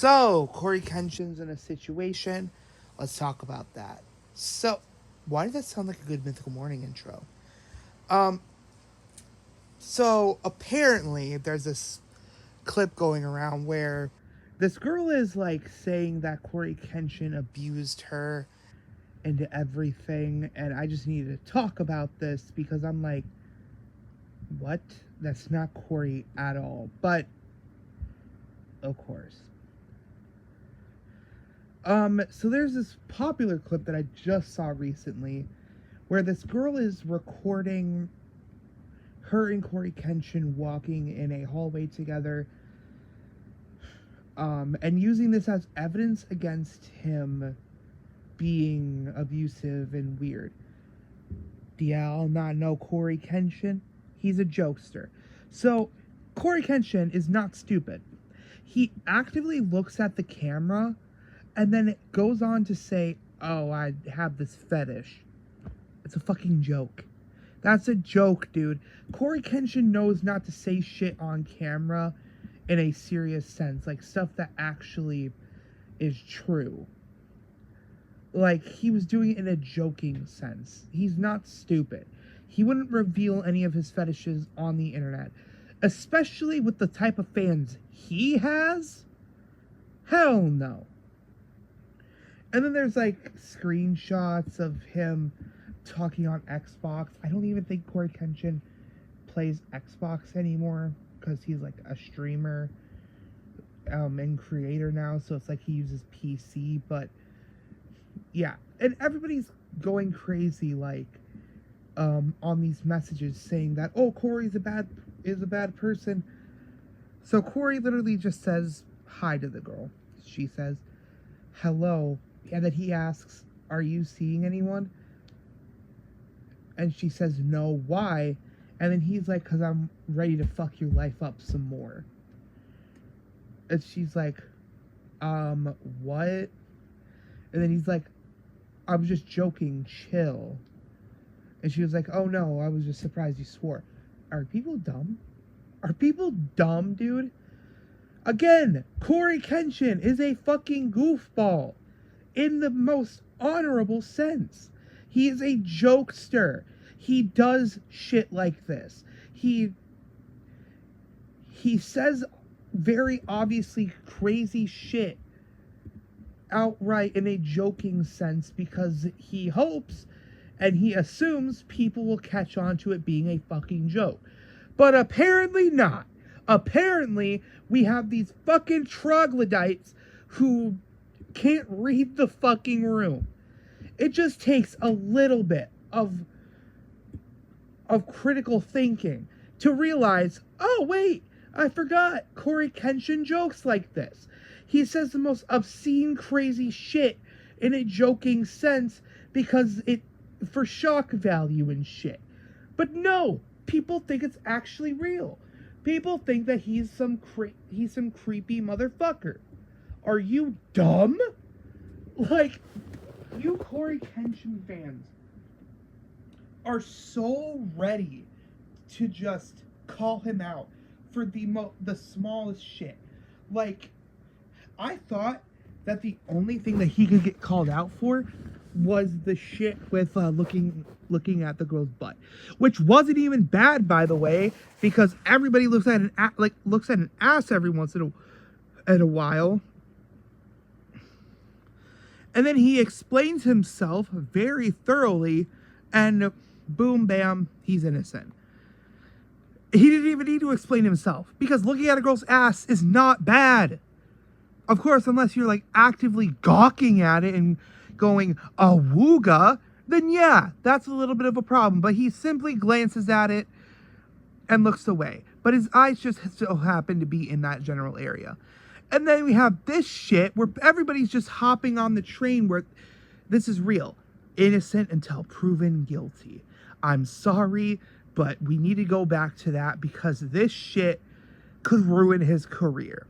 So, Corey Kenshin's in a situation. Let's talk about that. So, why does that sound like a good Mythical Morning intro? Um, so apparently there's this clip going around where this girl is like saying that Corey Kenshin abused her and everything, and I just needed to talk about this because I'm like, what? That's not Corey at all. But of course. So there's this popular clip that I just saw recently where this girl is recording her and Corey Kenshin walking in a hallway together, and using this as evidence against him being abusive and weird. Do y'all not know Corey Kenshin? He's a jokester. So, Corey Kenshin is not stupid. He actively looks at the camera and then it goes on to say, oh, I have this fetish. It's a fucking joke. That's a joke, dude. Corey Kenshin knows not to say shit on camera in a serious sense, like stuff that actually is true. Like, he was doing it in a joking sense. He's not stupid. He wouldn't reveal any of his fetishes on the internet, especially with the type of fans he has. Hell no. And then there's like screenshots of him talking on Xbox. I don't even think Corey Kenshin plays Xbox anymore because he's like a streamer and creator now, so it's like he uses PC. But yeah, and everybody's going crazy like on these messages saying that, oh, Corey's a bad person. So Corey literally just says hi to the girl. She says hello, and then he asks, are you seeing anyone? And she says no. Why? And then he's like, because I'm ready to fuck your life up some more. And she's like, what? And then he's like, I'm just joking, chill. And she was like, oh no, I was just surprised you swore. Are people dumb? Are people dumb, dude? Again, Corey Kenshin is a fucking goofball in the most honorable sense. He is a jokester. He does shit like this. He says very obviously crazy shit outright in a joking sense because he hopes and he assumes people will catch on to it being a fucking joke. But apparently not. Apparently, we have these fucking troglodytes who can't read the fucking room. It just takes a little bit of critical thinking to realize, oh wait, I forgot, Corey Kenshin jokes like this. He says the most obscene, crazy shit in a joking sense because it for shock value and shit. But no, people think it's actually real. People think that he's some creepy motherfucker. Are you dumb? Like, you Corey Kenshin fans are so ready to just call him out for the smallest shit. Like, I thought that the only thing that he could get called out for was the shit with looking at the girl's butt, which wasn't even bad, by the way, because everybody looks at an ass every once in a while. And then he explains himself very thoroughly, and boom, bam, he's innocent. He didn't even need to explain himself, because looking at a girl's ass is not bad. Of course, unless you're like actively gawking at it and going, awooga, then yeah, that's a little bit of a problem. But he simply glances at it and looks away. But his eyes just so happen to be in that general area. And then we have this shit where everybody's just hopping on the train where this is real. Innocent until proven guilty. I'm sorry, but we need to go back to that because this shit could ruin his career.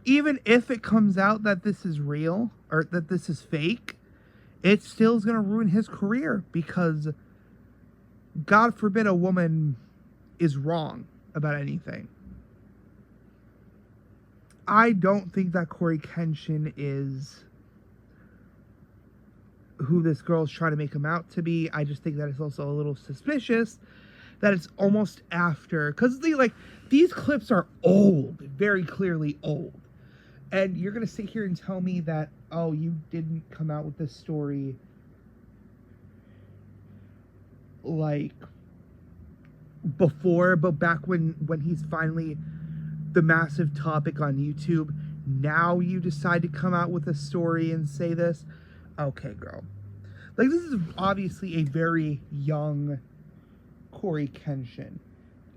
Even if it comes out that this is real or that this is fake, it still is going to ruin his career because God forbid a woman is wrong about anything. I don't think that CoryxKenshin is who this girl's trying to make him out to be. I just think that it's also a little suspicious that it's almost after, because these clips are old, very clearly old, and you're gonna sit here and tell me that, oh, you didn't come out with this story like before, but back when he's finally the massive topic on YouTube, now you decide to come out with a story and say this. Okay, girl. Like, this is obviously a very young CoryxKenshin,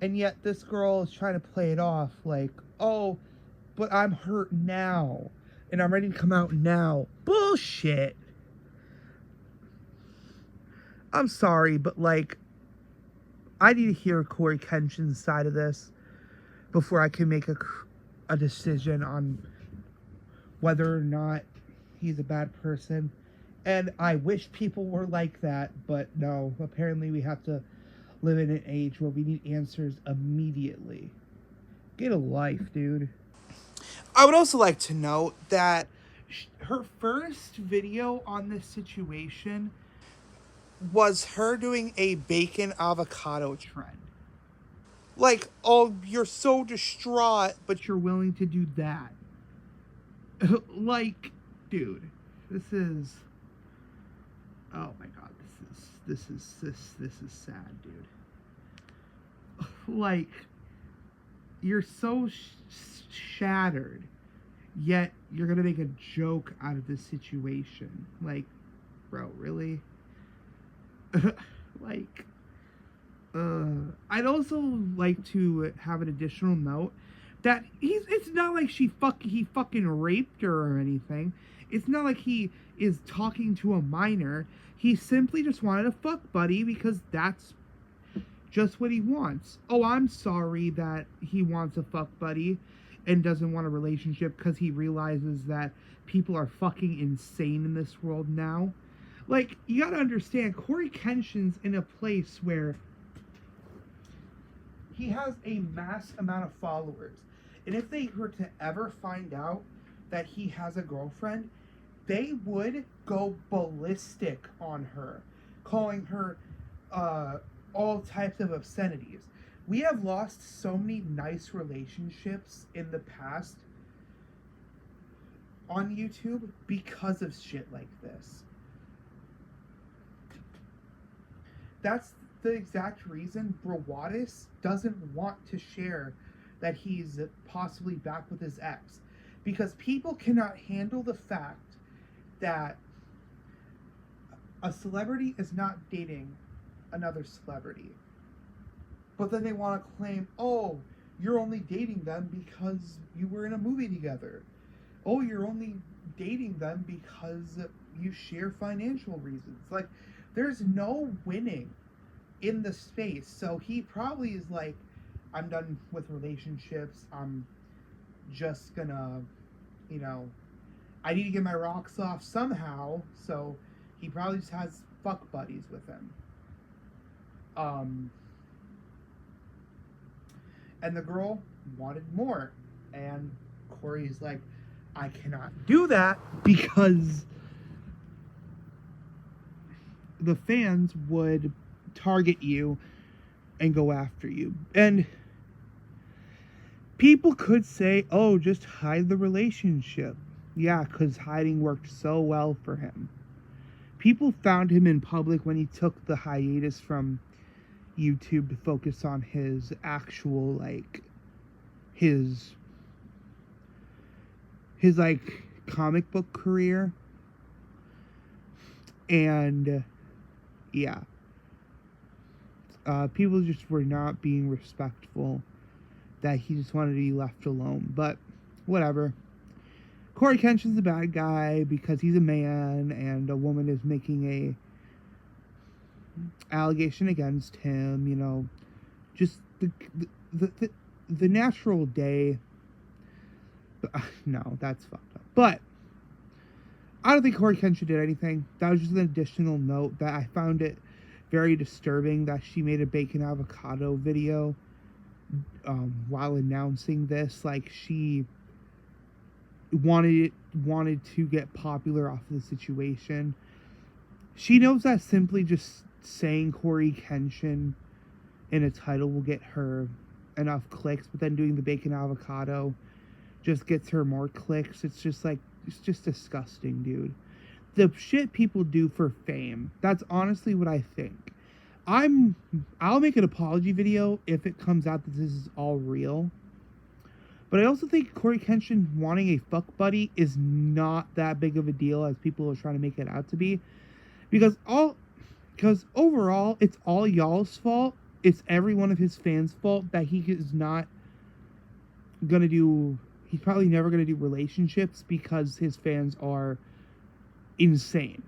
and yet this girl is trying to play it off like, oh, but I'm hurt now and I'm ready to come out now. Bullshit. I'm sorry, but like, I need to hear CoryxKenshin's side of this before I can make a decision on whether or not he's a bad person. And I wish people were like that, but no, apparently we have to live in an age where we need answers immediately. Get a life, dude. I would also like to note that her first video on this situation was her doing a bacon avocado trend. Like, oh, you're so distraught, but you're willing to do that. Like, dude, this is, oh my god, this is sad, dude. Like, you're so shattered, yet you're gonna make a joke out of this situation. Like, bro, really? Like, I'd also like to have an additional note that it's not like he fucking raped her or anything. It's not like he is talking to a minor. He simply just wanted a fuck buddy because that's just what he wants. Oh, I'm sorry that he wants a fuck buddy and doesn't want a relationship because he realizes that people are fucking insane in this world now. Like, you gotta understand, CoryxKenshin's in a place where he has a mass amount of followers. And if they were to ever find out that he has a girlfriend, they would go ballistic on her, calling her all types of obscenities. We have lost so many nice relationships in the past on YouTube because of shit like this. That's the exact reason Brawadis doesn't want to share that he's possibly back with his ex. Because people cannot handle the fact that a celebrity is not dating another celebrity. But then they want to claim, oh, you're only dating them because you were in a movie together. Oh, you're only dating them because you share financial reasons. Like, there's no winning in the space. So he probably is like, I'm done with relationships. I'm just gonna, I need to get my rocks off somehow. So he probably just has fuck buddies with him. And the girl wanted more. And Corey's like, I cannot do that because the fans would target you and go after you. And people could say, oh, just hide the relationship. Yeah, because hiding worked so well for him. People found him in public when he took the hiatus from YouTube to focus on his actual, his comic book career. And yeah, people just were not being respectful, that he just wanted to be left alone. But whatever. CoryxKenshin's a bad guy because he's a man and a woman is making a allegation against him. Just the natural day. No, that's fucked up. But I don't think CoryxKenshin did anything. That was just an additional note that I found it very disturbing that she made a bacon avocado video while announcing this. Like, she wanted to get popular off of the situation. She knows that simply just saying CoryKenshin in a title will get her enough clicks, but then doing the bacon avocado just gets her more clicks. It's just like, it's just disgusting, dude. The shit people do for fame. That's honestly what I think. I'll make an apology video if it comes out that this is all real. But I also think CoryKenshin wanting a fuck buddy is not that big of a deal as people are trying to make it out to be. Because overall, it's all y'all's fault. It's every one of his fans' fault that he is not gonna do. He's probably never gonna do relationships because his fans are insane.